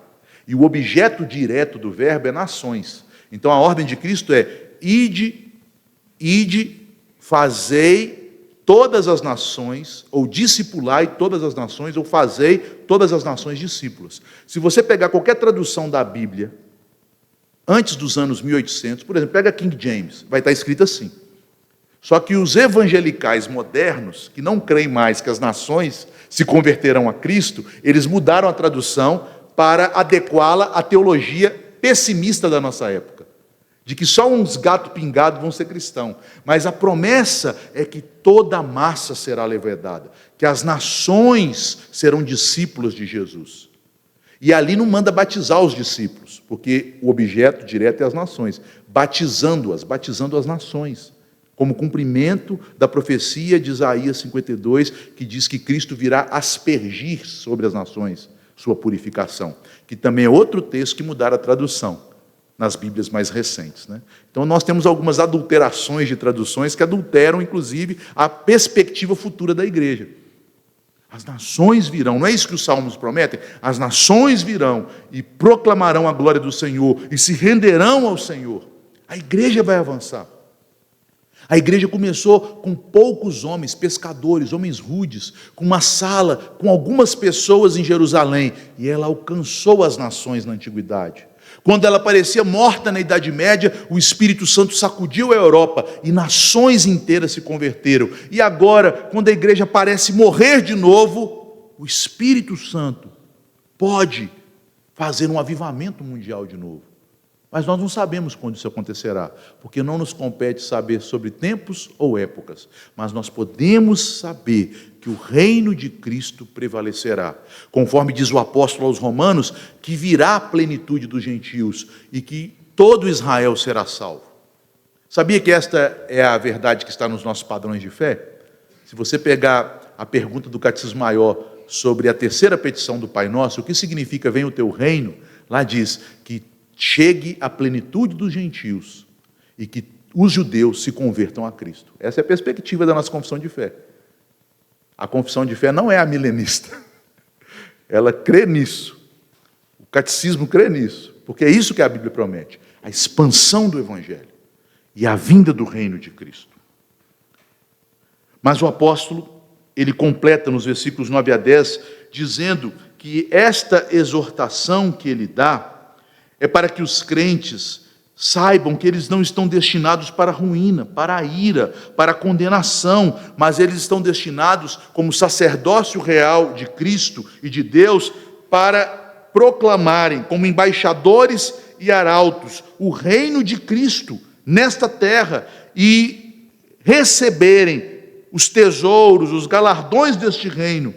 E o objeto direto do verbo é nações. Então a ordem de Cristo é: ide, fazei todas as nações, ou discipulai todas as nações, ou fazei todas as nações discípulas. Se você pegar qualquer tradução da Bíblia, antes dos anos 1800, por exemplo, pega King James, vai estar escrito assim. Só que os evangelicais modernos, que não creem mais que as nações se converterão a Cristo, eles mudaram a tradução para adequá-la à teologia pessimista da nossa época, de que só uns gatos pingados vão ser cristãos. Mas a promessa é que toda a massa será levedada, que as nações serão discípulos de Jesus. E ali não manda batizar os discípulos, porque o objeto direto é as nações, batizando as nações, como cumprimento da profecia de Isaías 52, que diz que Cristo virá aspergir sobre as nações sua purificação, que também é outro texto que mudaram a tradução nas Bíblias mais recentes, né? Então nós temos algumas adulterações de traduções que adulteram, inclusive, a perspectiva futura da igreja. As nações virão, não é isso que os salmos prometem? As nações virão e proclamarão a glória do Senhor e se renderão ao Senhor. A igreja vai avançar. A igreja começou com poucos homens, pescadores, homens rudes, com uma sala, com algumas pessoas em Jerusalém, e ela alcançou as nações na antiguidade. Quando ela parecia morta na Idade Média, o Espírito Santo sacudiu a Europa e nações inteiras se converteram. E agora, quando a igreja parece morrer de novo, o Espírito Santo pode fazer um avivamento mundial de novo. Mas nós não sabemos quando isso acontecerá, porque não nos compete saber sobre tempos ou épocas, mas nós podemos saber que o reino de Cristo prevalecerá, conforme diz o apóstolo aos Romanos, que virá a plenitude dos gentios e que todo Israel será salvo. Sabia que esta é a verdade que está nos nossos padrões de fé? Se você pegar a pergunta do Catecismo Maior sobre a terceira petição do Pai Nosso, o que significa venha o teu reino, lá diz que chegue a plenitude dos gentios e que os judeus se convertam a Cristo. Essa é a perspectiva da nossa confissão de fé. A confissão de fé não é a milenista. Ela crê nisso. O catecismo crê nisso, porque é isso que a Bíblia promete, a expansão do Evangelho e a vinda do reino de Cristo. Mas o apóstolo, ele completa nos versículos 9 a 10, dizendo que esta exortação que ele dá é para que os crentes saibam que eles não estão destinados para a ruína, para a ira, para a condenação, mas eles estão destinados como sacerdócio real de Cristo e de Deus para proclamarem como embaixadores e arautos o reino de Cristo nesta terra e receberem os tesouros, os galardões deste reino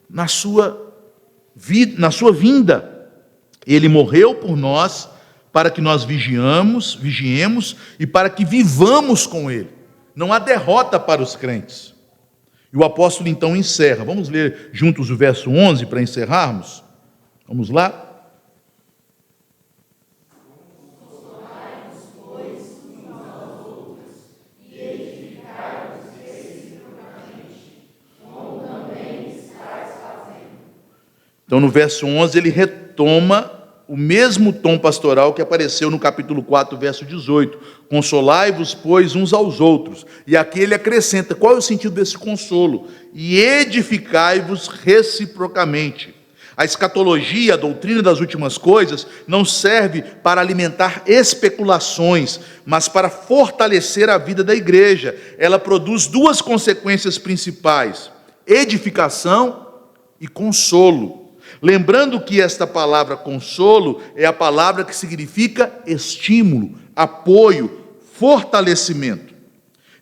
na sua vinda. Ele morreu por nós para que nós vigiemos e para que vivamos com Ele. Não há derrota para os crentes. E o apóstolo então encerra. Vamos ler juntos o verso 11 para encerrarmos? Vamos lá? Então no verso 11 ele retoma o mesmo tom pastoral que apareceu no capítulo 4, verso 18. Consolai-vos, pois, uns aos outros. E aqui ele acrescenta, qual é o sentido desse consolo? E edificai-vos reciprocamente. A escatologia, a doutrina das últimas coisas, não serve para alimentar especulações, mas para fortalecer a vida da igreja. Ela produz duas consequências principais: edificação e consolo. Lembrando que esta palavra consolo é a palavra que significa estímulo, apoio, fortalecimento.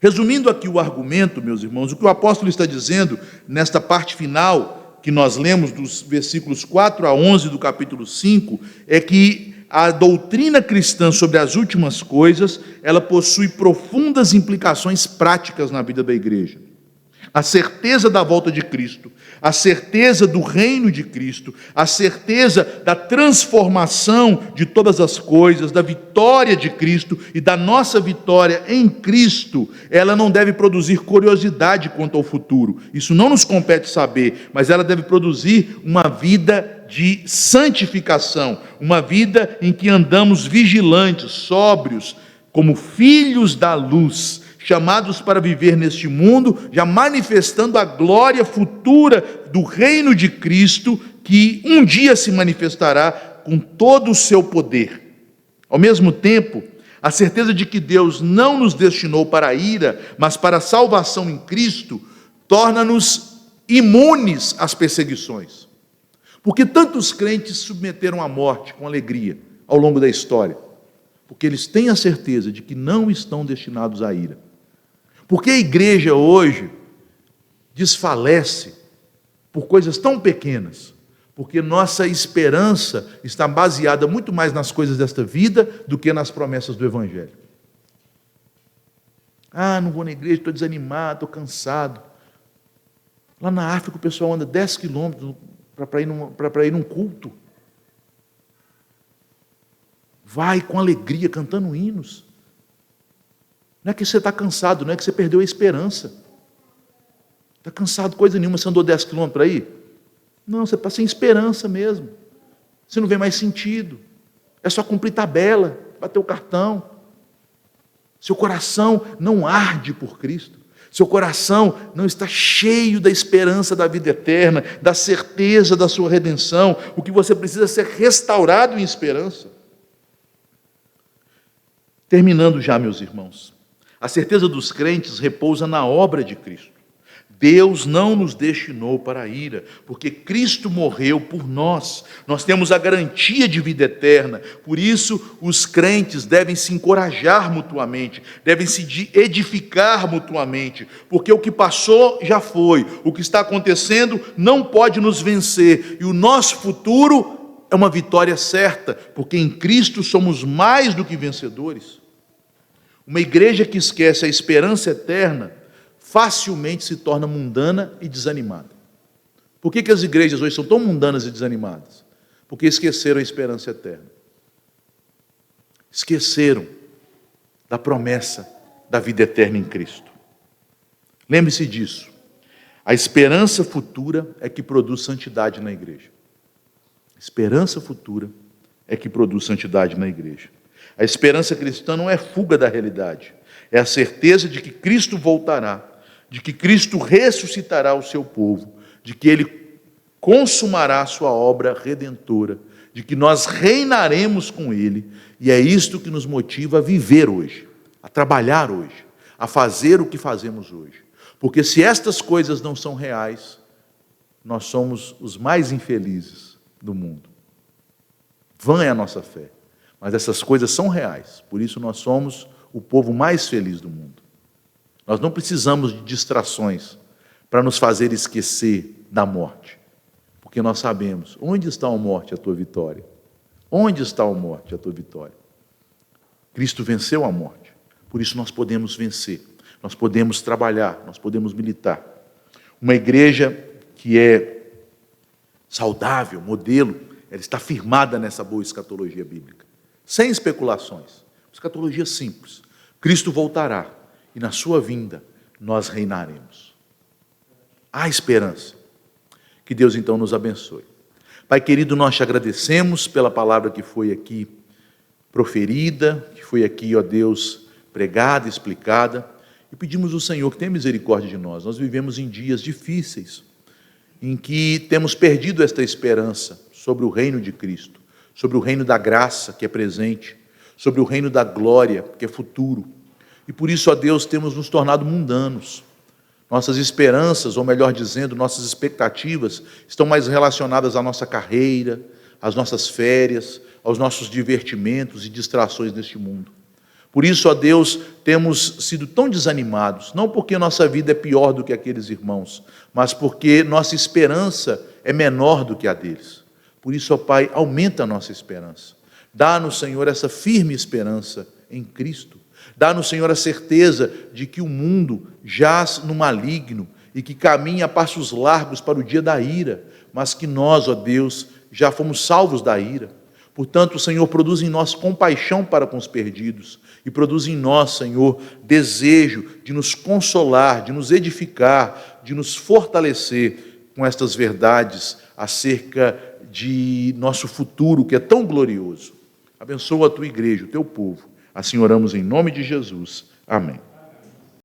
Resumindo aqui o argumento, meus irmãos, o que o apóstolo está dizendo nesta parte final que nós lemos dos versículos 4 a 11 do capítulo 5 é que a doutrina cristã sobre as últimas coisas, ela possui profundas implicações práticas na vida da igreja. A certeza da volta de Cristo, a certeza do reino de Cristo, a certeza da transformação de todas as coisas, da vitória de Cristo e da nossa vitória em Cristo, ela não deve produzir curiosidade quanto ao futuro. Isso não nos compete saber, mas ela deve produzir uma vida de santificação, uma vida em que andamos vigilantes, sóbrios, como filhos da luz, chamados para viver neste mundo, já manifestando a glória futura do reino de Cristo, que um dia se manifestará com todo o seu poder. Ao mesmo tempo, A certeza de que Deus não nos destinou para a ira, mas para a salvação em Cristo, torna-nos imunes às perseguições. Porque tantos crentes se submeteram à morte com alegria ao longo da história? Porque eles têm a certeza de que não estão destinados à ira. Porque a igreja hoje desfalece por coisas tão pequenas? Porque nossa esperança está baseada muito mais nas coisas desta vida do que nas promessas do Evangelho. Não vou na igreja, estou desanimado, estou cansado. Lá na África o pessoal anda 10 quilômetros para ir num culto. Vai com alegria, cantando hinos. Não é que você está cansado, não é que você perdeu a esperança. Está cansado, coisa nenhuma, você andou 10 quilômetros para ir? Não, você está sem esperança mesmo. Você não vê mais sentido. É só cumprir tabela, bater o cartão. Seu coração não arde por Cristo. Seu coração não está cheio da esperança da vida eterna, da certeza da sua redenção. O que você precisa é ser restaurado em esperança. Terminando já, meus irmãos. A certeza dos crentes repousa na obra de Cristo. Deus não nos destinou para a ira, porque Cristo morreu por nós. Nós temos a garantia de vida eterna. Por isso, os crentes devem se encorajar mutuamente, devem se edificar mutuamente, porque o que passou já foi, o que está acontecendo não pode nos vencer, e o nosso futuro é uma vitória certa, porque em Cristo somos mais do que vencedores. Uma igreja que esquece a esperança eterna facilmente se torna mundana e desanimada. Por que as igrejas hoje são tão mundanas e desanimadas? Porque esqueceram a esperança eterna. Esqueceram da promessa da vida eterna em Cristo. Lembre-se disso. A esperança futura é que produz santidade na igreja. A esperança futura é que produz santidade na igreja. A esperança cristã não é fuga da realidade. É a certeza de que Cristo voltará, de que Cristo ressuscitará o seu povo, de que Ele consumará a sua obra redentora, de que nós reinaremos com Ele, e é isto que nos motiva a viver hoje, a trabalhar hoje, a fazer o que fazemos hoje. Porque se estas coisas não são reais, nós somos os mais infelizes do mundo. Vã é a nossa fé, mas essas coisas são reais, por isso nós somos o povo mais feliz do mundo. Nós não precisamos de distrações para nos fazer esquecer da morte, porque nós sabemos, onde está a morte, a tua vitória? Onde está a morte, a tua vitória? Cristo venceu a morte, por isso nós podemos vencer, nós podemos trabalhar, nós podemos militar. Uma igreja que é saudável, modelo, ela está firmada nessa boa escatologia bíblica, sem especulações, escatologia simples. Cristo voltará, e na sua vinda, nós reinaremos. Há esperança. Que Deus então nos abençoe. Pai querido, nós te agradecemos pela palavra que foi aqui proferida, que foi aqui, ó Deus, pregada, explicada, e pedimos ao Senhor que tenha misericórdia de nós. Nós vivemos em dias difíceis, em que temos perdido esta esperança sobre o reino de Cristo, sobre o reino da graça que é presente, sobre o reino da glória que é futuro. E por isso, ó Deus, temos nos tornado mundanos. Nossas esperanças, ou melhor dizendo, nossas expectativas, estão mais relacionadas à nossa carreira, às nossas férias, aos nossos divertimentos e distrações neste mundo. Por isso, ó Deus, temos sido tão desanimados, não porque nossa vida é pior do que aqueles irmãos, mas porque nossa esperança é menor do que a deles. Por isso, ó Pai, aumenta a nossa esperança. Dá-nos, Senhor, essa firme esperança em Cristo. Dá-nos, Senhor, a certeza de que o mundo jaz no maligno e que caminha a passos largos para o dia da ira, mas que nós, ó Deus, já fomos salvos da ira. Portanto, Senhor, produz em nós compaixão para com os perdidos e produz em nós, Senhor, desejo de nos consolar, de nos edificar, de nos fortalecer com estas verdades acerca de nosso futuro, que é tão glorioso. Abençoa a tua igreja, o teu povo. Assim oramos em nome de Jesus. Amém.